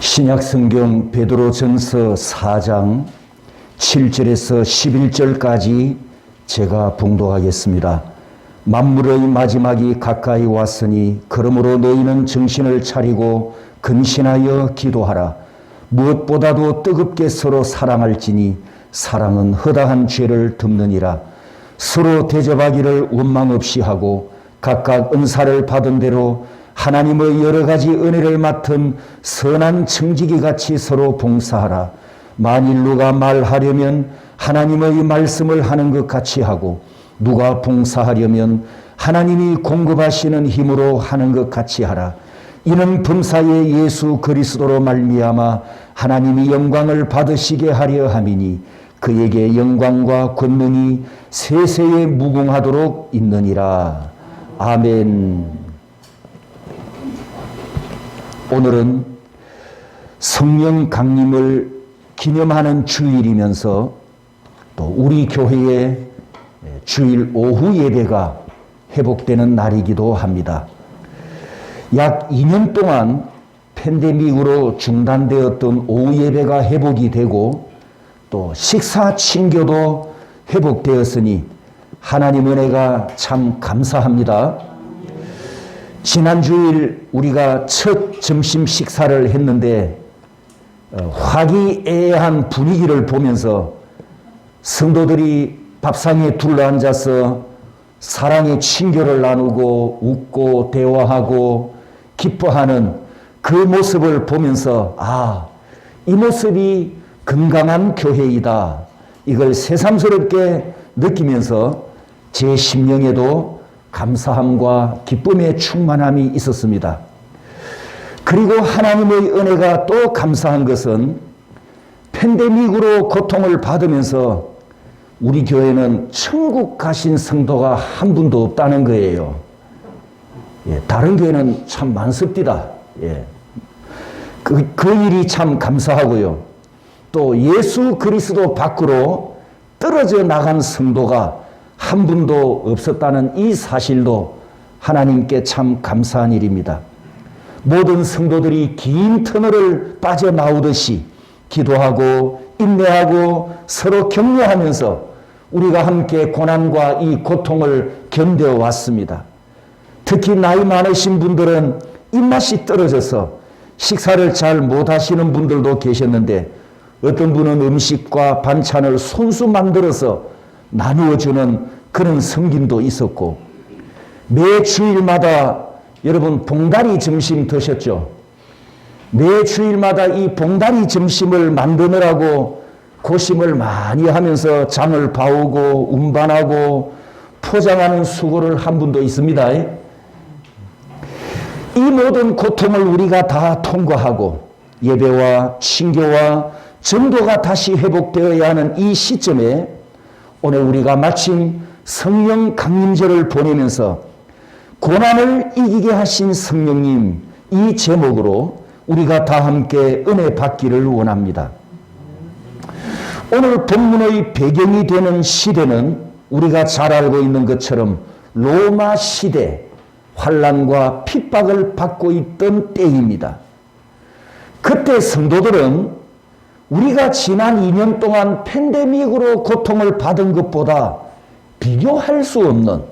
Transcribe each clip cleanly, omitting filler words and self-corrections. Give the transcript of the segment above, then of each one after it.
신약성경 베드로전서 4장 7절에서 11절까지 제가 봉독하겠습니다. 만물의 마지막이 가까이 왔으니 그러므로 너희는 정신을 차리고 근신하여 기도하라. 무엇보다도 뜨겁게 서로 사랑할지니 사랑은 허다한 죄를 덮느니라. 서로 대접하기를 원망 없이 하고 각각 은사를 받은 대로 하나님의 여러 가지 은혜를 맡은 선한 청지기 같이 서로 봉사하라. 만일 누가 말하려면 하나님의 말씀을 하는 것 같이 하고 누가 봉사하려면 하나님이 공급하시는 힘으로 하는 것 같이 하라. 이는 범사에 예수 그리스도로 말미암아 하나님이 영광을 받으시게 하려 함이니 그에게 영광과 권능이 세세에 무궁하도록 있느니라. 아멘. 오늘은 성령 강림을 기념하는 주일이면서 또 우리 교회의 주일 오후 예배가 회복되는 날이기도 합니다. 약 2년 동안 팬데믹으로 중단되었던 오후 예배가 회복이 되고 또 식사 친교도 회복되었으니 하나님 은혜가 참 감사합니다. 지난 주일 우리가 첫 점심 식사를 했는데 화기애애한 분위기를 보면서 성도들이 밥상에 둘러앉아서 사랑의 친교를 나누고 웃고 대화하고 기뻐하는 그 모습을 보면서 이 모습이 건강한 교회이다. 이걸 새삼스럽게 느끼면서 제 심령에도 감사함과 기쁨의 충만함이 있었습니다. 그리고 하나님의 은혜가 또 감사한 것은 팬데믹으로 고통을 받으면서 우리 교회는 천국 가신 성도가 한 분도 없다는 거예요. 다른 교회는 참 많습니다. 그 일이 참 감사하고요. 또 예수 그리스도 밖으로 떨어져 나간 성도가 한 분도 없었다는 이 사실도 하나님께 참 감사한 일입니다. 모든 성도들이 긴 터널을 빠져나오듯이 기도하고 인내하고 서로 격려하면서 우리가 함께 고난과 이 고통을 견뎌왔습니다. 특히 나이 많으신 분들은 입맛이 떨어져서 식사를 잘 못하시는 분들도 계셨는데 어떤 분은 음식과 반찬을 손수 만들어서 나누어주는 그런 성김도 있었고 매 주일마다 여러분 봉다리 점심 드셨죠? 매 주일마다 이 봉다리 점심을 만드느라고 고심을 많이 하면서 잠을 봐오고 운반하고 포장하는 수고를 한 분도 있습니다. 이 모든 고통을 우리가 다 통과하고 예배와 친교와 전도가 다시 회복되어야 하는 이 시점에 오늘 우리가 마침 성령 강림절을 보내면서 고난을 이기게 하신 성령님 이 제목으로 우리가 다 함께 은혜 받기를 원합니다. 오늘 본문의 배경이 되는 시대는 우리가 잘 알고 있는 것처럼 로마 시대 환난과 핍박을 받고 있던 때입니다. 그때 성도들은 우리가 지난 2년 동안 팬데믹으로 고통을 받은 것보다 비교할 수 없는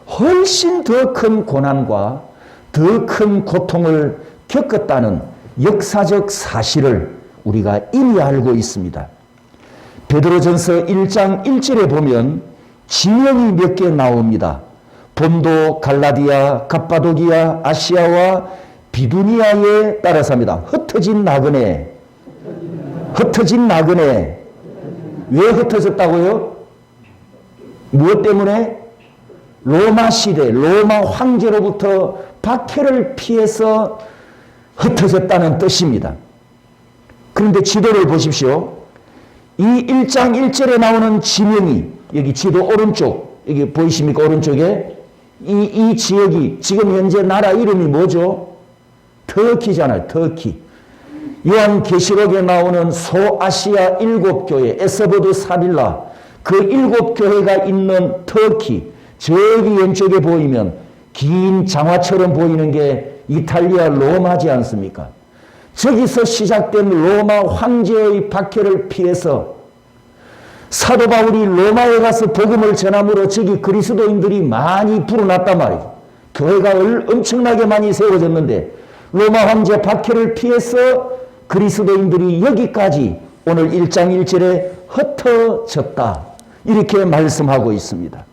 훨씬 더 큰 고난과 더 큰 고통을 겪었다는 역사적 사실을 우리가 이미 알고 있습니다. 베드로전서 1장 1절에 보면 지명이 몇 개 나옵니다. 본도, 갈라디아, 갑바도기아, 아시아와 비두니아에 따라서 합니다. 흩어진 나그네. 흩어진 나그네. 왜 흩어졌다고요? 무엇 때문에? 로마 시대, 로마 황제로부터 박해를 피해서 흩어졌다는 뜻입니다. 그런데 지도를 보십시오. 이 1장 1절에 나오는 지명이 여기 지도 오른쪽, 여기 보이십니까? 오른쪽에 이 지역이 지금 현재 나라 이름이 뭐죠? 터키잖아요. 터키. 요한계시록에 나오는 소아시아 7교회, 에스버드 사빌라, 그 7교회가 있는 터키, 저기 왼쪽에 보이면 긴 장화처럼 보이는 게 이탈리아 로마지 않습니까? 저기서 시작된 로마 황제의 박해를 피해서 사도 바울이 로마에 가서 복음을 전함으로 저기 그리스도인들이 많이 불어났단 말이에요. 교회가 엄청나게 많이 세워졌는데 로마 황제 박해를 피해서 그리스도인들이 여기까지 오늘 1장 1절에 흩어졌다. 이렇게 말씀하고 있습니다.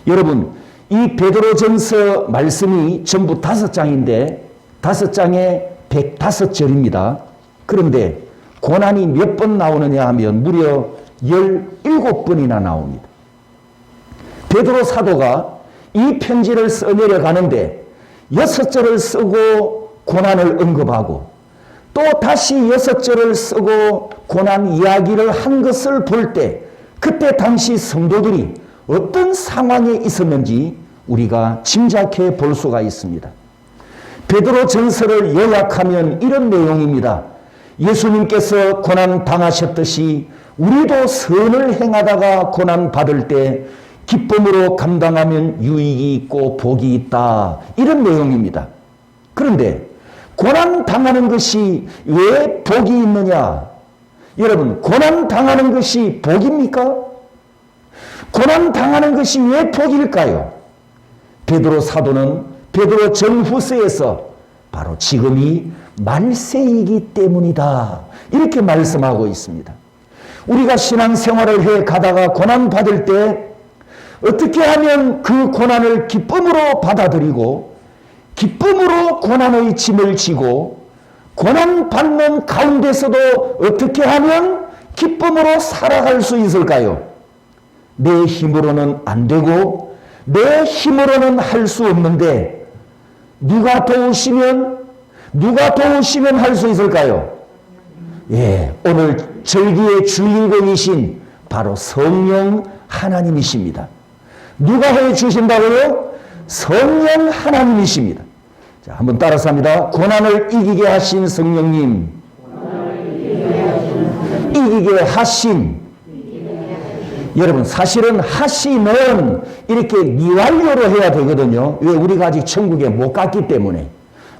여러분, 이 베드로전서 말씀이 전부 5장인데 5장에 105절입니다. 그런데 고난이 몇 번 나오느냐 하면 무려 17번이나 나옵니다. 베드로 사도가 이 편지를 써내려 가는데 6절을 쓰고 고난을 언급하고 또 다시 6절을 쓰고 고난 이야기를 한 것을 볼 때 그때 당시 성도들이 어떤 상황에 있었는지 우리가 짐작해 볼 수가 있습니다. 베드로 전서를 요약하면 이런 내용입니다. 예수님께서 고난 당하셨듯이 우리도 선을 행하다가 고난 받을 때 기쁨으로 감당하면 유익이 있고 복이 있다. 이런 내용입니다. 그런데 고난 당하는 것이 왜 복이 있느냐? 여러분, 고난 당하는 것이 복입니까? 고난 당하는 것이 왜 복일까요? 베드로 사도는 베드로 전후서에서 바로 지금이 말세이기 때문이다. 이렇게 말씀하고 있습니다. 우리가 신앙생활을 해 가다가 고난 받을 때 어떻게 하면 그 고난을 기쁨으로 받아들이고 기쁨으로 고난의 짐을 지고 고난 받는 가운데서도 어떻게 하면 기쁨으로 살아갈 수 있을까요? 내 힘으로는 안 되고 내 힘으로는 할 수 없는데 누가 도우시면 할 수 있을까요? 예, 오늘 절기의 주인공이신 바로 성령 하나님이십니다. 누가 해 주신다고요? 성령 하나님이십니다. 자, 한번 따라서 합니다. 고난을 이기게 하신 성령님. 이기게 하심. 여러분, 사실은 하심은 이렇게 미완료로 해야 되거든요. 왜? 우리가 아직 천국에 못 갔기 때문에.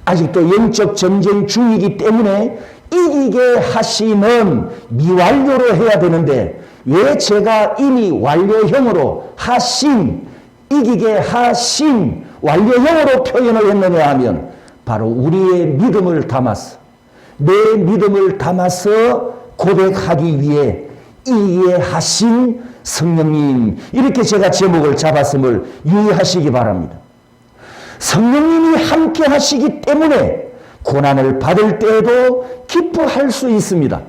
아직도 영적 전쟁 중이기 때문에 이기게 하심은 미완료로 해야 되는데 왜 제가 이미 완료형으로 하심, 이기게 하심, 완료형으로 표현을 했느냐 하면 바로 우리의 믿음을 담아서 내 믿음을 담아서 고백하기 위해 이기게 하신 성령님, 이렇게 제가 제목을 잡았음을 유의하시기 바랍니다. 성령님이 함께 하시기 때문에 고난을 받을 때에도 기뻐할 수 있습니다.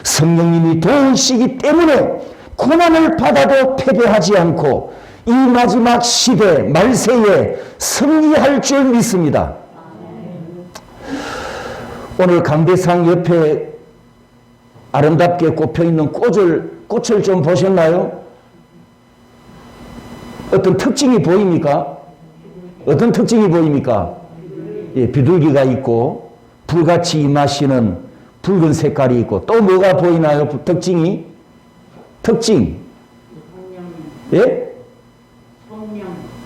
성령님이 도우시기 때문에 고난을 받아도 패배하지 않고 이 마지막 시대 말세에 승리할 줄 믿습니다. 오늘 강대상 옆에 아름답게 꼽혀있는 꽃을 좀 보셨나요? 어떤 특징이 보입니까? 어떤 특징이 보입니까? 예, 비둘기가 있고 불같이 임하시는 붉은 색깔이 있고 또 뭐가 보이나요? 특징이? 특징. 예?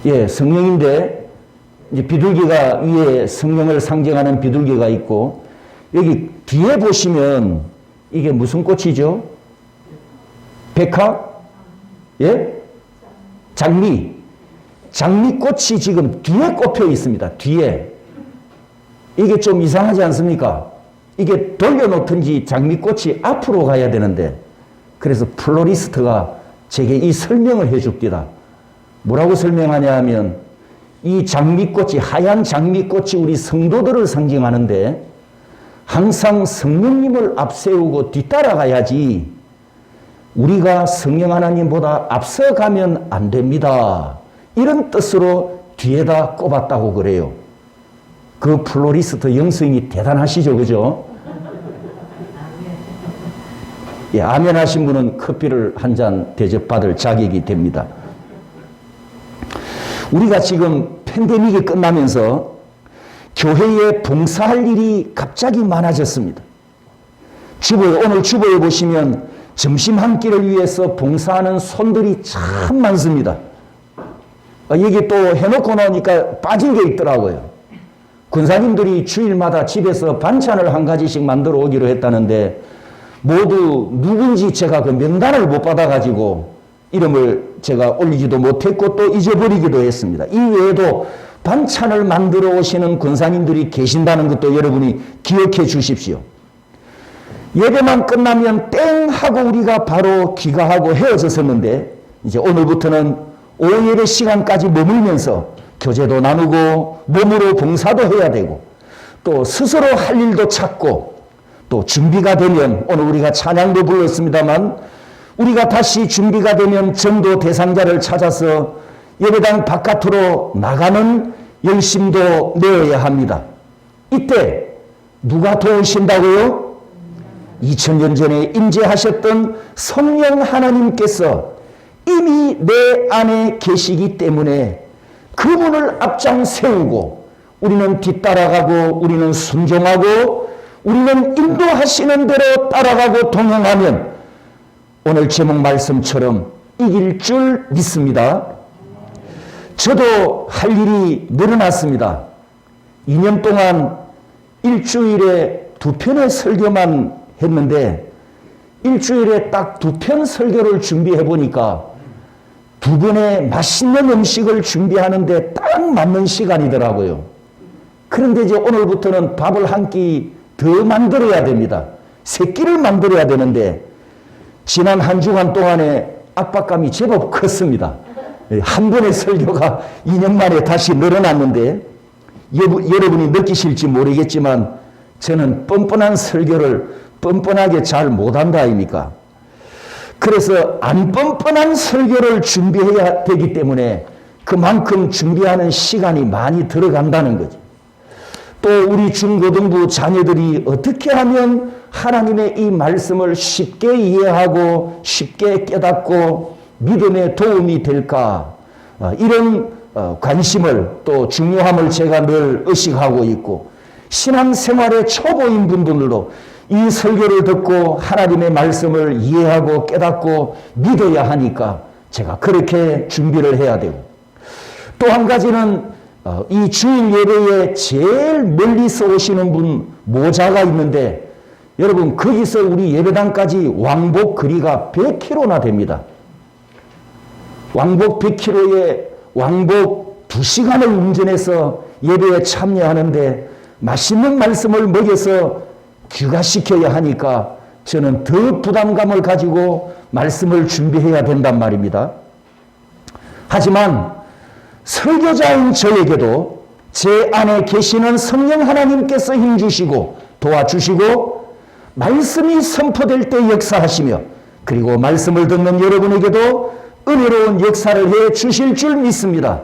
예, 성령인데 이제 비둘기가 위에 성령을 상징하는 비둘기가 있고 여기 뒤에 보시면 이게 무슨 꽃이죠? 백화? 예? 장미. 장미꽃이 지금 뒤에 꼽혀 있습니다. 뒤에. 이게 좀 이상하지 않습니까? 이게 돌려놓든지 장미꽃이 앞으로 가야 되는데 그래서 플로리스트가 제게 이 설명을 해줍니다. 뭐라고 설명하냐 하면 이 장미꽃이 하얀 장미꽃이 우리 성도들을 상징하는데 항상 성령님을 앞세우고 뒤따라가야지 우리가 성령 하나님보다 앞서가면 안 됩니다. 이런 뜻으로 뒤에다 꼽았다고 그래요. 그 플로리스트 영성이 대단하시죠, 그죠? 예, 아멘 하신 분은 커피를 한 잔 대접받을 자격이 됩니다. 우리가 지금 팬데믹이 끝나면서 교회에 봉사할 일이 갑자기 많아졌습니다. 오늘 주보에 보시면 점심 한 끼를 위해서 봉사하는 손들이 참 많습니다. 여기 또 해놓고 나오니까 빠진 게 있더라고요. 권사님들이 주일마다 집에서 반찬을 한 가지씩 만들어 오기로 했다는데 모두 누군지 제가 그 명단을 못 받아가지고 이름을 제가 올리지도 못했고 또 잊어버리기도 했습니다. 이 외에도 반찬을 만들어 오시는 권사님들이 계신다는 것도 여러분이 기억해 주십시오. 예배만 끝나면 땡 하고 우리가 바로 귀가하고 헤어졌었는데 이제 오늘부터는 오후 예배 시간까지 머물면서 교제도 나누고 몸으로 봉사도 해야 되고 또 스스로 할 일도 찾고 또 준비가 되면 오늘 우리가 찬양도 불렀습니다만 우리가 다시 준비가 되면 전도 대상자를 찾아서 예배당 바깥으로 나가는 열심도 내어야 합니다. 이때 누가 도우신다고요? 2000년 전에 임재하셨던 성령 하나님께서 이미 내 안에 계시기 때문에 그분을 앞장 세우고 우리는 뒤따라가고 우리는 순종하고 우리는 인도하시는 대로 따라가고 동행하면 오늘 제목 말씀처럼 이길 줄 믿습니다. 저도 할 일이 늘어났습니다. 2년 동안 일주일에 2편의 설교만 했는데 일주일에 딱 2편 설교를 준비해 보니까 2번의 맛있는 음식을 준비하는데 딱 맞는 시간이더라고요. 그런데 이제 오늘부터는 밥을 한 끼 더 만들어야 됩니다. 3끼를 만들어야 되는데 지난 한 주간 동안에 압박감이 제법 컸습니다. 한 번의 설교가 2년 만에 다시 늘어났는데 여러분이 느끼실지 모르겠지만 저는 뻔뻔한 설교를 뻔뻔하게 잘 못한다 아닙니까? 그래서 안 뻔뻔한 설교를 준비해야 되기 때문에 그만큼 준비하는 시간이 많이 들어간다는 거죠. 또 우리 중고등부 자녀들이 어떻게 하면 하나님의 이 말씀을 쉽게 이해하고 쉽게 깨닫고 믿음에 도움이 될까? 이런 관심을 또 중요함을 제가 늘 의식하고 있고 신앙생활의 초보인 분들도 이 설교를 듣고 하나님의 말씀을 이해하고 깨닫고 믿어야 하니까 제가 그렇게 준비를 해야 되고 또 한 가지는 이 주일 예배에 제일 멀리서 오시는 분 모자가 있는데 여러분 거기서 우리 예배당까지 왕복 거리가 100km나 됩니다. 왕복 100km에 왕복 2시간을 운전해서 예배에 참여하는데 맛있는 말씀을 먹여서 귀가시켜야 하니까 저는 더 부담감을 가지고 말씀을 준비해야 된단 말입니다. 하지만 설교자인 저에게도 제 안에 계시는 성령 하나님께서 힘주시고 도와주시고 말씀이 선포될 때 역사하시며 그리고 말씀을 듣는 여러분에게도 은혜로운 역사를 해 주실 줄 믿습니다.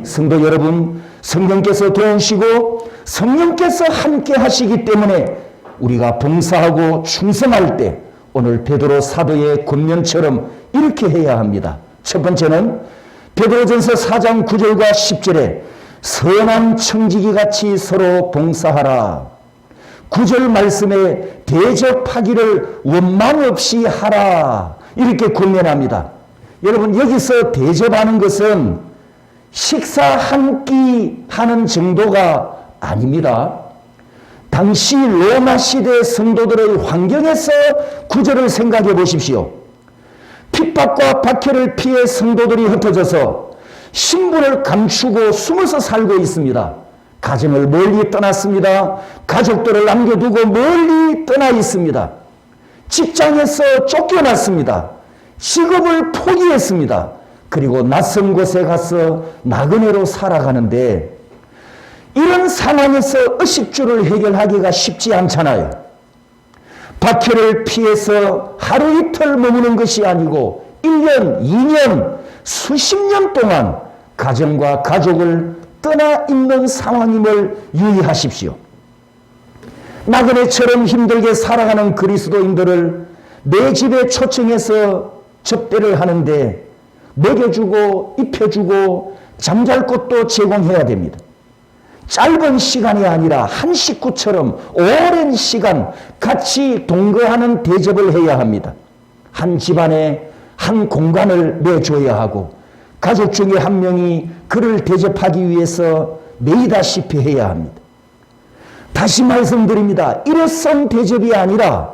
성도 여러분, 성령께서 도우시고 성령께서 함께 하시기 때문에 우리가 봉사하고 충성할 때 오늘 베드로 사도의 권면처럼 이렇게 해야 합니다. 첫 번째는 베드로전서 4장 9절과 10절에 선한 청지기같이 서로 봉사하라. 9절 말씀에 대접하기를 원망 없이 하라. 이렇게 권면합니다. 여러분 여기서 대접하는 것은 식사 한 끼 하는 정도가 아닙니다. 당시 로마 시대 성도들의 환경에서 9절을 생각해 보십시오. 핍박과 박해를 피해 성도들이 흩어져서 신분을 감추고 숨어서 살고 있습니다. 가정을 멀리 떠났습니다. 가족들을 남겨두고 멀리 떠나 있습니다. 직장에서 쫓겨났습니다. 직업을 포기했습니다. 그리고 낯선 곳에 가서 나그네로 살아가는데 이런 상황에서 의식주를 해결하기가 쉽지 않잖아요. 박해를 피해서 하루 이틀 머무는 것이 아니고 1년, 2년, 수십 년 동안 가정과 가족을 떠나 있는 상황임을 유의하십시오. 나그네처럼 힘들게 살아가는 그리스도인들을 내 집에 초청해서 접대를 하는데 먹여주고 입혀주고 잠잘 곳도 제공해야 됩니다. 짧은 시간이 아니라 한 식구처럼 오랜 시간 같이 동거하는 대접을 해야 합니다. 한 집안에 한 공간을 내줘야 하고 가족 중에 한 명이 그를 대접하기 위해서 매이다시피 해야 합니다. 다시 말씀드립니다. 일회성 대접이 아니라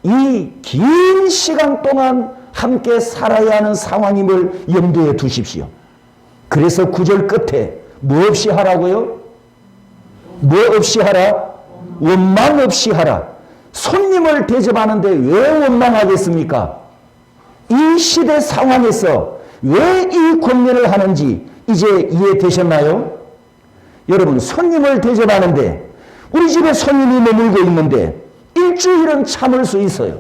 이 긴 시간 동안 함께 살아야 하는 상황임을 염두에 두십시오. 그래서 9절 끝에 뭐 없이 하라고요? 뭐 없이 하라? 원망 없이 하라. 손님을 대접하는데 왜 원망하겠습니까? 이 시대 상황에서 왜 이 권면을 하는지 이제 이해되셨나요? 여러분, 손님을 대접하는데 우리 집에 손님이 머물고 있는데 일주일은 참을 수 있어요.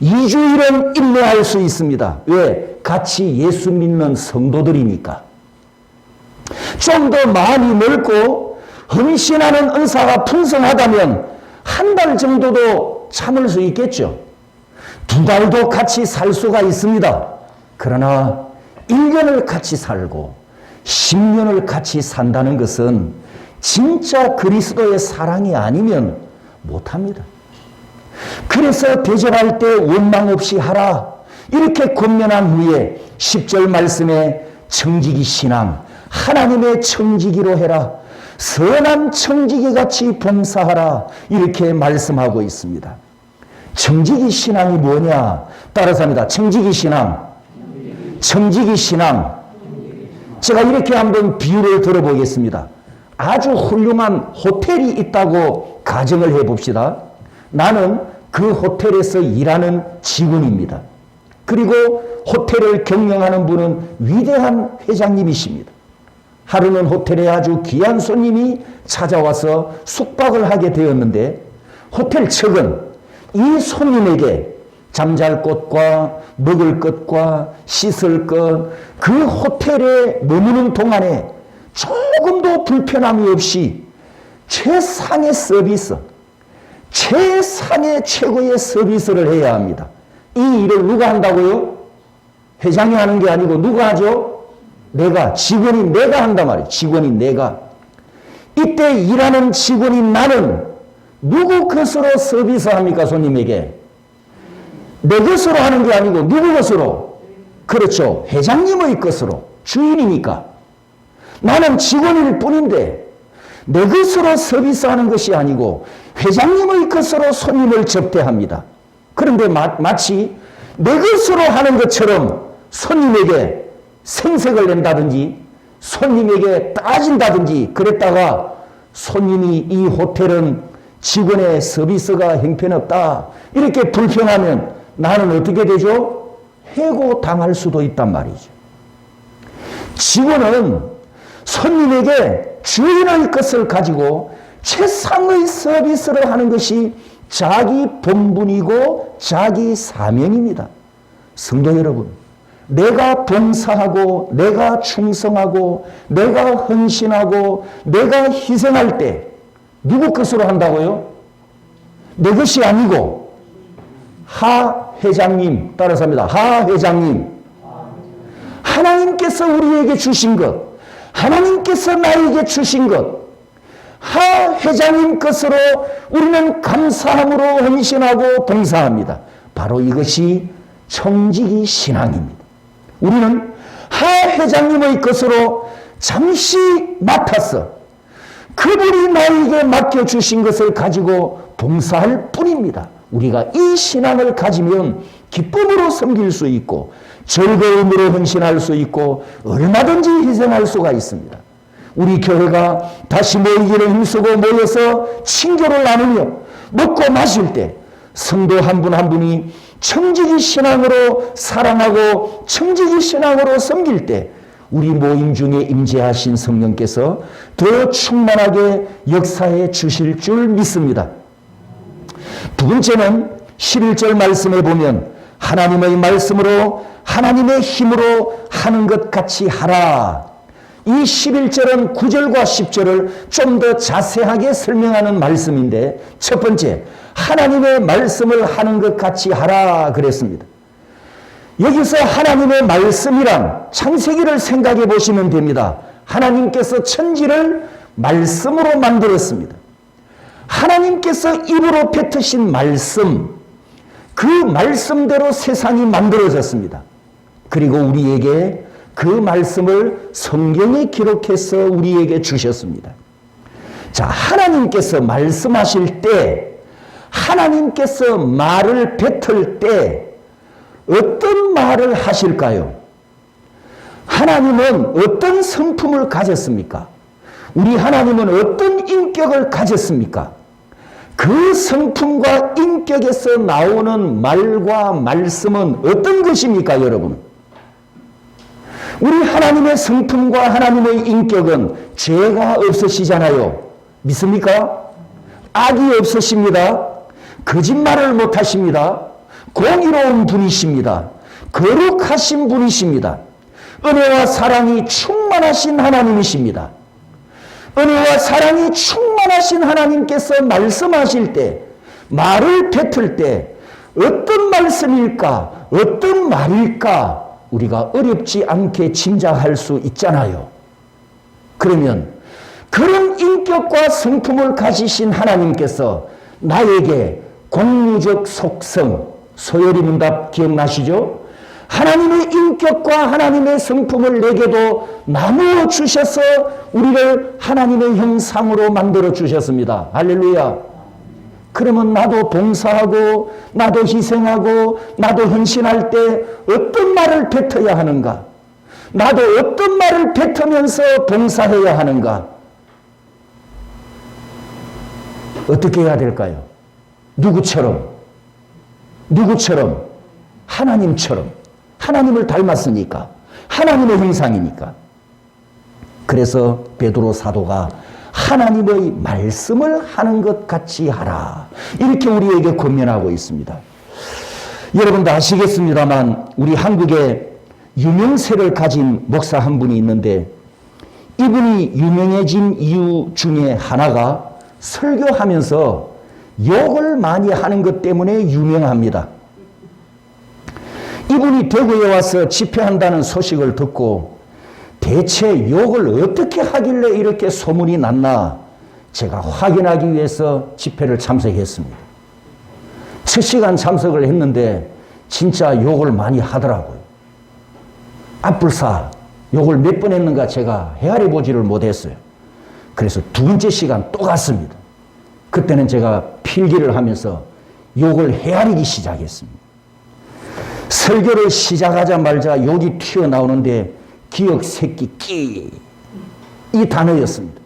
2주일은 인내할 수 있습니다. 왜? 같이 예수 믿는 성도들이니까. 좀 더 마음이 넓고 헌신하는 은사가 풍성하다면 한 달 정도도 참을 수 있겠죠. 2달도 같이 살 수가 있습니다. 그러나 1년을 같이 살고 10년을 같이 산다는 것은 진짜 그리스도의 사랑이 아니면 못합니다. 그래서 대접할 때 원망 없이 하라. 이렇게 권면한 후에 10절 말씀에 청지기 신앙, 하나님의 청지기로 해라. 선한 청지기 같이 봉사하라. 이렇게 말씀하고 있습니다. 청지기 신앙이 뭐냐? 따라서 합니다. 청지기 신앙. 청지기 신앙. 제가 이렇게 한번 비유를 들어보겠습니다. 아주 훌륭한 호텔이 있다고 가정을 해봅시다. 나는 그 호텔에서 일하는 직원입니다. 그리고 호텔을 경영하는 분은 위대한 회장님이십니다. 하루는 호텔에 아주 귀한 손님이 찾아와서 숙박을 하게 되었는데 호텔 측은 이 손님에게 잠잘 곳과 먹을 것과 씻을 것, 그 호텔에 머무는 동안에 조금도 불편함이 없이 최상의 서비스, 최상의 최고의 서비스를 해야 합니다. 이 일을 누가 한다고요? 회장이 하는 게 아니고 누가 하죠? 내가, 직원인 내가 한단 말이에요. 직원인 내가. 이때 일하는 직원인 나는 누구 것으로 서비스합니까? 손님에게. 내 것으로 하는 게 아니고 누구 것으로? 그렇죠. 회장님의 것으로. 주인이니까. 나는 직원일 뿐인데 내 것으로 서비스하는 것이 아니고 회장님의 것으로 손님을 접대합니다. 그런데 마치 내 것으로 하는 것처럼 손님에게 생색을 낸다든지 손님에게 따진다든지 그랬다가 손님이 이 호텔은 직원의 서비스가 형편없다 이렇게 불평하면 나는 어떻게 되죠? 해고당할 수도 있단 말이죠. 직원은 손님에게 주인의 것을 가지고 최상의 서비스를 하는 것이 자기 본분이고 자기 사명입니다. 성도 여러분, 내가 봉사하고 내가 충성하고 내가 헌신하고 내가 희생할 때 누구 것으로 한다고요? 내 것이 아니고 하 회장님, 따라서 합니다. 하 회장님, 하나님께서 우리에게 주신 것, 하나님께서 나에게 주신 것, 하 회장님 것으로 우리는 감사함으로 헌신하고 봉사합니다. 바로 이것이 청지기 신앙입니다. 우리는 하 회장님의 것으로 잠시 맡아서 그분이 나에게 맡겨주신 것을 가지고 봉사할 뿐입니다. 우리가 이 신앙을 가지면 기쁨으로 섬길 수 있고 즐거움으로 헌신할 수 있고 얼마든지 희생할 수가 있습니다. 우리 교회가 다시 모이기를 힘쓰고 모여서 친교를 나누며 먹고 마실 때 성도 한 분 한 분이 청지기 신앙으로 사랑하고 청지기 신앙으로 섬길 때 우리 모임 중에 임재하신 성령께서 더 충만하게 역사해 주실 줄 믿습니다. 두 번째는 11절 말씀에 보면 하나님의 말씀으로 하나님의 힘으로 하는 것 같이 하라. 이 11절은 9절과 10절을 좀 더 자세하게 설명하는 말씀인데 첫 번째, 하나님의 말씀을 하는 것 같이 하라 그랬습니다. 여기서 하나님의 말씀이란 창세기를 생각해 보시면 됩니다. 하나님께서 천지를 말씀으로 만들었습니다. 하나님께서 입으로 뱉으신 말씀, 그 말씀대로 세상이 만들어졌습니다. 그리고 우리에게 그 말씀을 성경에 기록해서 우리에게 주셨습니다. 자, 하나님께서 말씀하실 때, 하나님께서 말을 뱉을 때 어떤 말을 하실까요? 하나님은 어떤 성품을 가졌습니까? 우리 하나님은 어떤 인격을 가졌습니까? 그 성품과 인격에서 나오는 말과 말씀은 어떤 것입니까, 여러분? 우리 하나님의 성품과 하나님의 인격은 죄가 없으시잖아요. 믿습니까? 악이 없으십니다. 거짓말을 못하십니다. 공의로운 분이십니다. 거룩하신 분이십니다. 은혜와 사랑이 충만하신 하나님이십니다. 은혜와 사랑이 충만하신 하나님께서 말씀하실 때, 말을 뱉을 때 어떤 말씀일까, 어떤 말일까 우리가 어렵지 않게 짐작할 수 있잖아요. 그러면 그런 인격과 성품을 가지신 하나님께서 나에게 공유적 속성, 소열이 문답 기억나시죠? 하나님의 인격과 하나님의 성품을 내게도 나누어 주셔서 우리를 하나님의 형상으로 만들어 주셨습니다. 할렐루야. 그러면 나도 봉사하고 나도 희생하고 나도 헌신할 때 어떤 말을 뱉어야 하는가? 나도 어떤 말을 뱉으면서 봉사해야 하는가? 어떻게 해야 될까요? 누구처럼? 누구처럼? 하나님처럼. 하나님을 닮았으니까. 하나님의 형상이니까. 그래서 베드로 사도가 하나님의 말씀을 하는 것 같이 하라. 이렇게 우리에게 권면하고 있습니다. 여러분도 아시겠습니다만 우리 한국에 유명세를 가진 목사 한 분이 있는데 이분이 유명해진 이유 중에 하나가 설교하면서 욕을 많이 하는 것 때문에 유명합니다. 이분이 대구에 와서 집회한다는 소식을 듣고 대체 욕을 어떻게 하길래 이렇게 소문이 났나 제가 확인하기 위해서 집회를 참석했습니다. 7시간 참석을 했는데 진짜 욕을 많이 하더라고요. 앞불사 욕을 몇 번 했는가 제가 헤아려 보지를 못했어요. 그래서 두 번째 시간 또 갔습니다. 그때는 제가 필기를 하면서 욕을 헤아리기 시작했습니다. 설교를 시작하자마자 욕이 튀어나오는데 기억 새끼 끼 이 단어였습니다.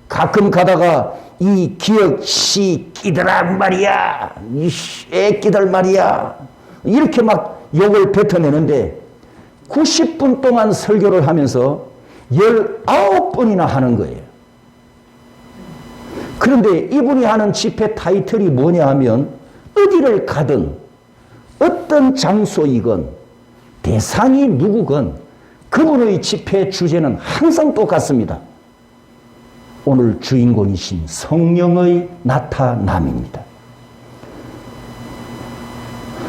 가끔 가다가 이 기억 씨 끼들란 말이야, 이 애끼들 말이야 이렇게 막 욕을 뱉어내는데 90분 동안 설교를 하면서 19번이나 하는 거예요. 그런데 이분이 하는 집회 타이틀이 뭐냐 하면 어디를 가든 어떤 장소이건 대상이 누구건 그분의 집회 주제는 항상 똑같습니다. 오늘 주인공이신 성령의 나타남입니다.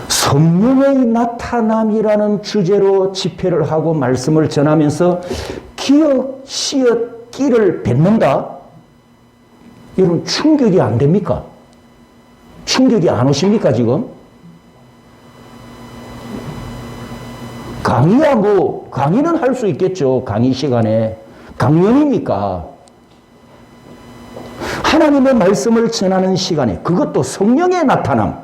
성령의 나타남이라는 주제로 집회를 하고 말씀을 전하면서 기억, 시엇, 끼를 뱉는다? 여러분 충격이 안 됩니까? 충격이 안 오십니까 지금? 강의야 뭐 강의는 할 수 있겠죠. 강의 시간에. 강연이니까. 하나님의 말씀을 전하는 시간에 그것도 성령의 나타남.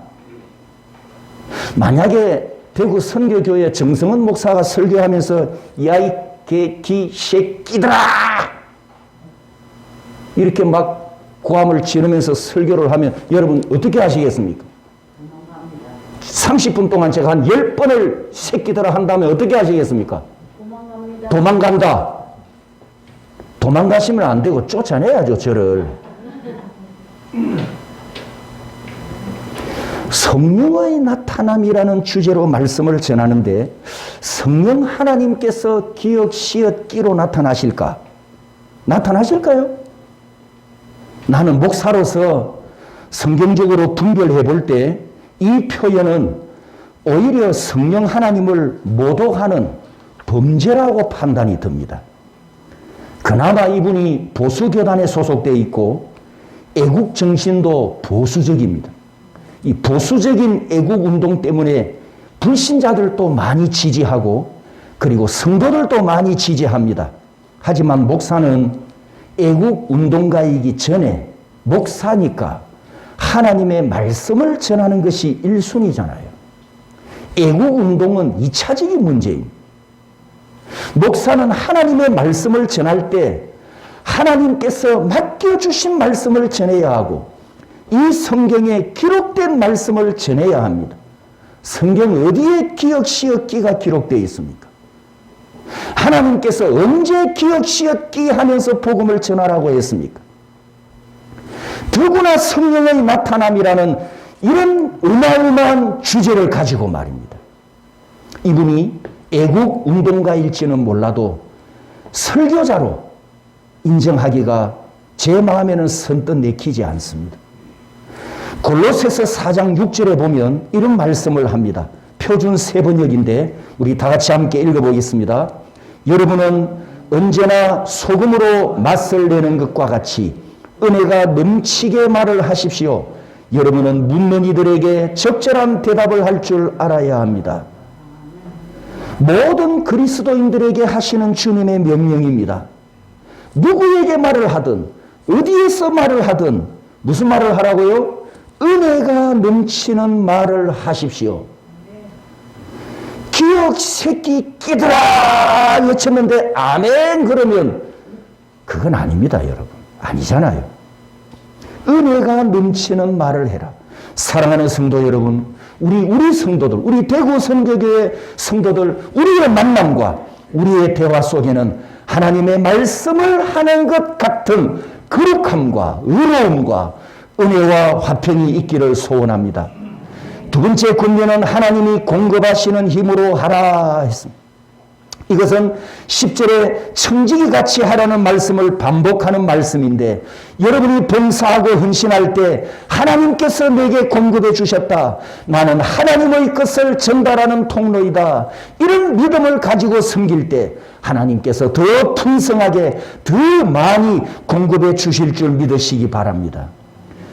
만약에 대구 선교교회 정성은 목사가 설교하면서 야이 개기 새끼들아 이렇게 막 고함을 지르면서 설교를 하면 여러분 어떻게 하시겠습니까? 30분 동안 제가 한 10번을 새끼들아 한 다음에 어떻게 하시겠습니까? 도망간다. 도망가시면 안 되고 쫓아내야죠, 저를. 성령의 나타남이라는 주제로 말씀을 전하는데 성령 하나님께서 기억, 시엇, 끼로 나타나실까? 나타나실까요? 나는 목사로서 성경적으로 분별해 볼 때 이 표현은 오히려 성령 하나님을 모독하는 범죄라고 판단이 듭니다. 그나마 이분이 보수교단에 소속되어 있고 애국 정신도 보수적입니다. 이 보수적인 애국 운동 때문에 불신자들도 많이 지지하고 그리고 성도들도 많이 지지합니다. 하지만 목사는 애국 운동가이기 전에 목사니까 하나님의 말씀을 전하는 것이 1순위잖아요. 애국 운동은 2차적인 문제입니다. 목사는 하나님의 말씀을 전할 때 하나님께서 맡겨주신 말씀을 전해야 하고 이 성경에 기록된 말씀을 전해야 합니다. 성경 어디에 기억시었기가 기록되어 있습니까? 하나님께서 언제 기억시었기 하면서 복음을 전하라고 했습니까? 더구나 성령의 나타남이라는 이런 어마어마한 주제를 가지고 말입니다. 이분이 애국 운동가일지는 몰라도 설교자로 인정하기가 제 마음에는 선뜻 내키지 않습니다. 골로새서 4장 6절에 보면 이런 말씀을 합니다. 표준 세번역인데 우리 다 같이 함께 읽어보겠습니다. 여러분은 언제나 소금으로 맛을 내는 것과 같이 은혜가 넘치게 말을 하십시오. 여러분은 묻는 이들에게 적절한 대답을 할 줄 알아야 합니다. 모든 그리스도인들에게 하시는 주님의 명령입니다. 누구에게 말을 하든 어디에서 말을 하든 무슨 말을 하라고요? 은혜가 넘치는 말을 하십시오. 기억 새끼 끼들아 외쳤는데 아멘 그러면 그건 아닙니다, 여러분. 아니잖아요. 은혜가 넘치는 말을 해라. 사랑하는 성도 여러분, 우리 성도들, 우리 대구 선교교회 성도들, 우리의 만남과 우리의 대화 속에는 하나님의 말씀을 하는 것 같은 거룩함과 의로움과 은혜와 화평이 있기를 소원합니다. 두 번째 권면은 하나님이 공급하시는 힘으로 하라 했습니다. 이것은 10절에 청지기 같이 하라는 말씀을 반복하는 말씀인데 여러분이 봉사하고 헌신할 때 하나님께서 내게 공급해 주셨다. 나는 하나님의 것을 전달하는 통로이다. 이런 믿음을 가지고 섬길 때 하나님께서 더 풍성하게 더 많이 공급해 주실 줄 믿으시기 바랍니다.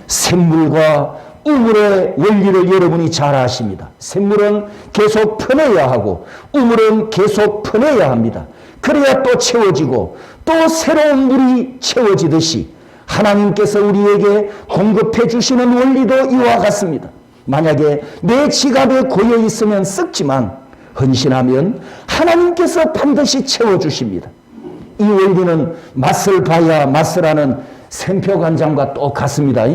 샘물과 우물의 원리를 여러분이 잘 아십니다. 샘물은 계속 퍼내야 하고 우물은 계속 퍼내야 합니다. 그래야 또 채워지고 또 새로운 물이 채워지듯이 하나님께서 우리에게 공급해 주시는 원리도 이와 같습니다. 만약에 내 지갑에 고여 있으면 썩지만 헌신하면 하나님께서 반드시 채워주십니다. 이 원리는 맛을 봐야 맛을 아는 샘표관장과 똑같습니다.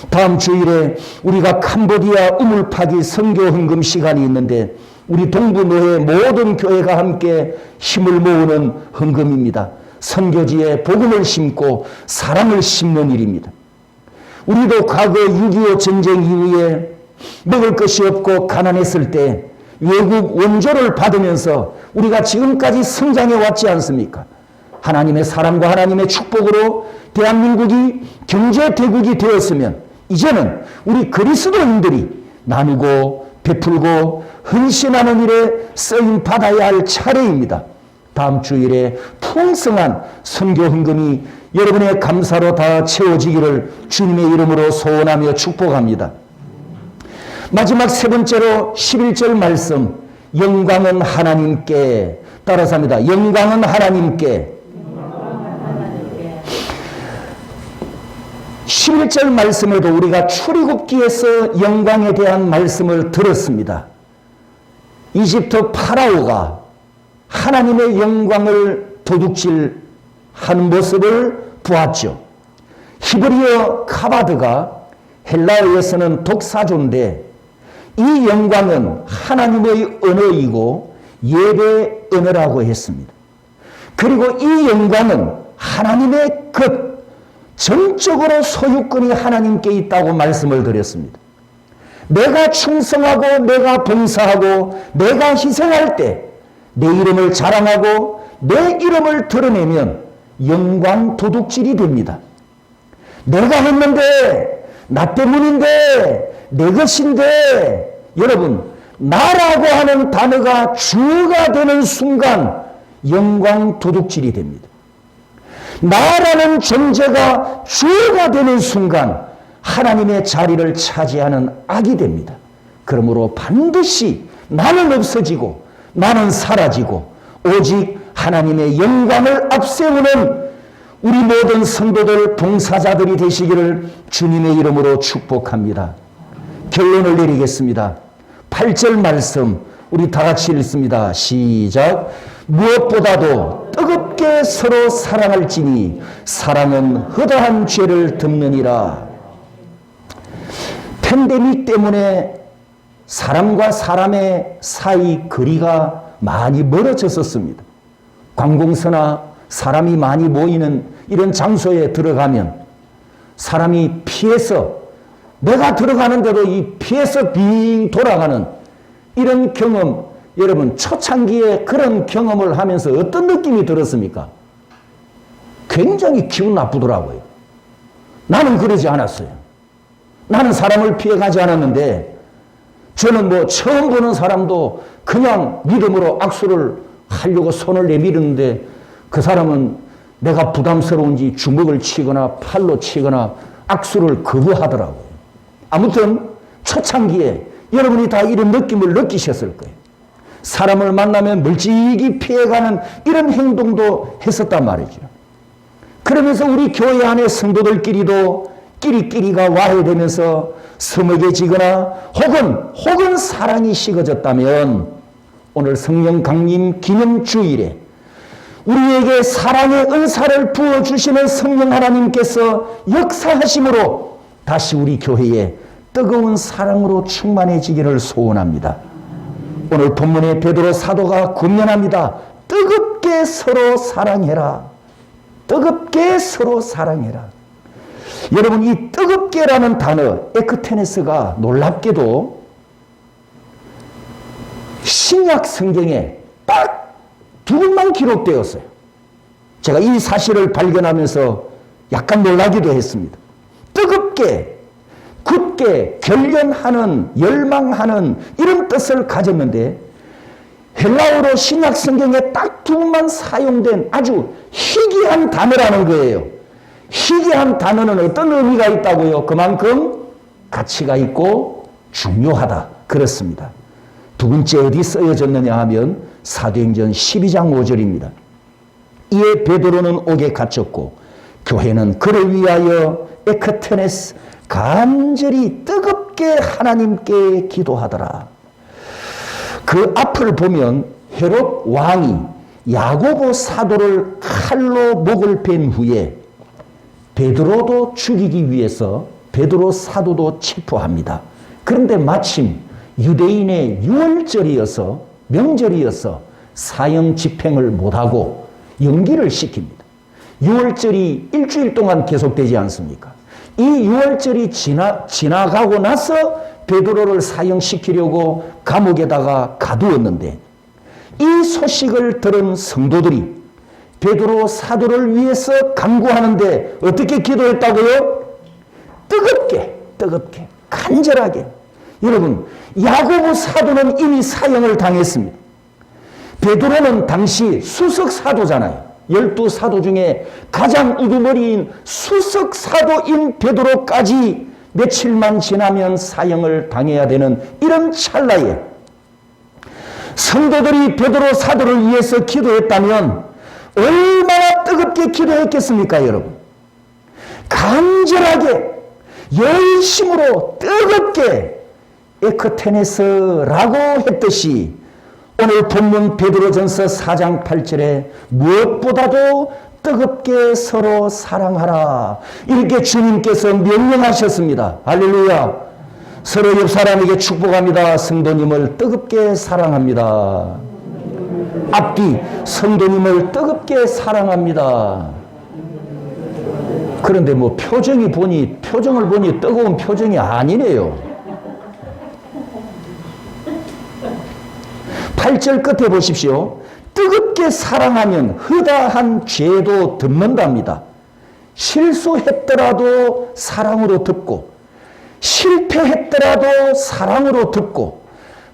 다음 주일에 우리가 캄보디아 우물파기 선교 헌금 시간이 있는데 우리 동부노회 모든 교회가 함께 힘을 모으는 헌금입니다. 선교지에 복음을 심고 사랑을 심는 일입니다. 우리도 과거 6.25 전쟁 이후에 먹을 것이 없고 가난했을 때 외국 원조를 받으면서 우리가 지금까지 성장해 왔지 않습니까? 하나님의 사랑과 하나님의 축복으로 대한민국이 경제대국이 되었으면 이제는 우리 그리스도인들이 나누고 베풀고 헌신하는 일에 쓰임 받아야 할 차례입니다. 다음 주일에 풍성한 선교 헌금이 여러분의 감사로 다 채워지기를 주님의 이름으로 소원하며 축복합니다. 마지막 세 번째로 11절 말씀, 영광은 하나님께, 따라서 합니다. 영광은 하나님께. 11절 말씀에도 우리가 출애굽기에서 영광에 대한 말씀을 들었습니다. 이집트 파라오가 하나님의 영광을 도둑질하는 모습을 보았죠. 히브리어 카바드가 헬라어에서는 독사조인데 이 영광은 하나님의 언어이고 예배 언어라고 했습니다. 그리고 이 영광은 하나님의 것, 전적으로 소유권이 하나님께 있다고 말씀을 드렸습니다. 내가 충성하고 내가 봉사하고 내가 희생할 때 내 이름을 자랑하고 내 이름을 드러내면 영광 도둑질이 됩니다. 내가 했는데 나 때문인데 내 것인데 여러분 나라고 하는 단어가 주가 되는 순간 영광 도둑질이 됩니다. 나라는 존재가 주가 되는 순간 하나님의 자리를 차지하는 악이 됩니다. 그러므로 반드시 나는 없어지고 나는 사라지고 오직 하나님의 영광을 앞세우는 우리 모든 성도들 봉사자들이 되시기를 주님의 이름으로 축복합니다. 결론을 내리겠습니다. 8절 말씀 우리 다 같이 읽습니다. 시작. 무엇보다도 뜨겁게 서로 사랑할지니 사랑은 허다한 죄를 덮느니라. 팬데믹 때문에 사람과 사람의 사이 거리가 많이 멀어졌었습니다. 관공서나 사람이 많이 모이는 이런 장소에 들어가면 사람이 피해서 내가 들어가는데도 이 피해서 빙 돌아가는 이런 경험, 여러분 초창기에 그런 경험을 하면서 어떤 느낌이 들었습니까? 굉장히 기분 나쁘더라고요. 나는 그러지 않았어요. 나는 사람을 피해가지 않았는데 저는 뭐 처음 보는 사람도 그냥 믿음으로 악수를 하려고 손을 내밀었는데 그 사람은 내가 부담스러운지 주먹을 치거나 팔로 치거나 악수를 거부하더라고요. 아무튼 초창기에 여러분이 다 이런 느낌을 느끼셨을 거예요. 사람을 만나면 멀찍이 피해가는 이런 행동도 했었단 말이죠. 그러면서 우리 교회 안에 성도들끼리도 끼리끼리가 와해되면서 서먹해지거나 혹은 사랑이 식어졌다면 오늘 성령 강림 기념 주일에 우리에게 사랑의 은사를 부어주시는 성령 하나님께서 역사하심으로 다시 우리 교회에 뜨거운 사랑으로 충만해지기를 소원합니다. 오늘 본문의 베드로 사도가 권면합니다. 뜨겁게 서로 사랑해라. 뜨겁게 서로 사랑해라. 여러분 이 뜨겁게라는 단어 에크테네스가 놀랍게도 신약 성경에 딱 두 번만 기록되었어요. 제가 이 사실을 발견하면서 약간 놀라기도 했습니다. 뜨겁게, 굳게, 결연하는, 열망하는 이런 뜻을 가졌는데 헬라어로 신약 성경에 딱 두 번만 사용된 아주 희귀한 단어라는 거예요. 희귀한 단어는 어떤 의미가 있다고요? 그만큼 가치가 있고 중요하다. 그렇습니다. 두 번째 어디 쓰여졌느냐 하면 사도행전 12장 5절입니다. 이에 베드로는 옥에 갇혔고 교회는 그를 위하여 에크테네스 간절히 뜨겁게 하나님께 기도하더라. 그 앞을 보면 헤롯 왕이 야고보 사도를 칼로 목을 벤 후에 베드로도 죽이기 위해서 베드로 사도도 체포합니다. 그런데 마침 유대인의 유월절이어서 명절이어서 사형 집행을 못하고 연기를 시킵니다. 유월절이 일주일 동안 계속되지 않습니까? 이 유월절이 지나가고 나서 베드로를 사형시키려고 감옥에다가 가두었는데 이 소식을 들은 성도들이 베드로 사도를 위해서 간구하는데 어떻게 기도했다고요? 뜨겁게, 간절하게. 여러분, 야고보 사도는 이미 사형을 당했습니다. 베드로는 당시 수석 사도잖아요. 12사도 중에 가장 우두머리인 수석 사도인 베드로까지 며칠만 지나면 사형을 당해야 되는 이런 찰나에 성도들이 베드로 사도를 위해서 기도했다면 얼마나 뜨겁게 기도했겠습니까, 여러분? 간절하게, 열심으로 뜨겁게 에크테네스라고 했듯이 오늘 본문 베드로전서 4장 8절에 무엇보다도 뜨겁게 서로 사랑하라. 이렇게 주님께서 명령하셨습니다. 할렐루야. 서로 옆 사람에게 축복합니다. 성도님을 뜨겁게 사랑합니다. 앞뒤 성도님을 뜨겁게 사랑합니다. 그런데 뭐 표정을 보니 뜨거운 표정이 아니네요. 8절 끝에 보십시오. 뜨겁게 사랑하면 허다한 죄도 덮는답니다. 실수했더라도 사랑으로 덮고 실패했더라도 사랑으로 덮고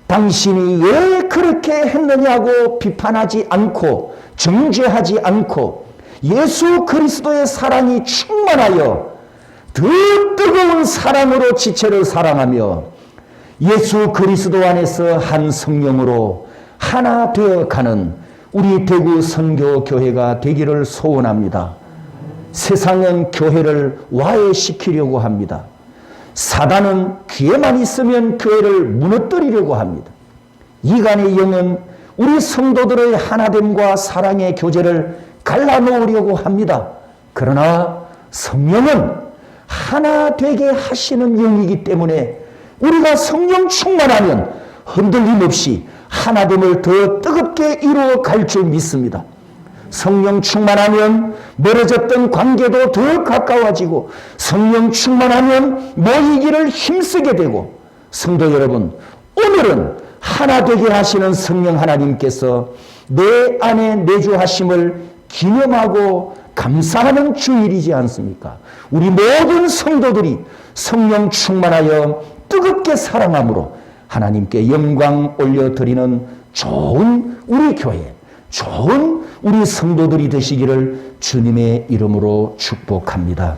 당신이 왜 그렇게 했느냐고 비판하지 않고 정죄하지 않고 예수 그리스도의 사랑이 충만하여 더 뜨거운 사랑으로 지체를 사랑하며 예수 그리스도 안에서 한 성령으로 하나 되어가는 우리 대구 선교교회가 되기를 소원합니다. 세상은 교회를 와해시키려고 합니다. 사단은 귀에만 있으면 교회를 무너뜨리려고 합니다. 이간의 영은 우리 성도들의 하나됨과 사랑의 교제를 갈라놓으려고 합니다. 그러나 성령은 하나 되게 하시는 영이기 때문에 우리가 성령 충만하면 흔들림 없이 하나됨을 더 뜨겁게 이루어 갈 줄 믿습니다. 성령 충만하면 멀어졌던 관계도 더 가까워지고, 성령 충만하면 모이기를 힘쓰게 되고, 성도 여러분, 오늘은 하나 되게 하시는 성령 하나님께서 내 안에 내주하심을 기념하고 감사하는 주일이지 않습니까? 우리 모든 성도들이 성령 충만하여 뜨겁게 사랑함으로 하나님께 영광 올려드리는 좋은 우리 교회, 좋은 우리 성도들이 되시기를 주님의 이름으로 축복합니다.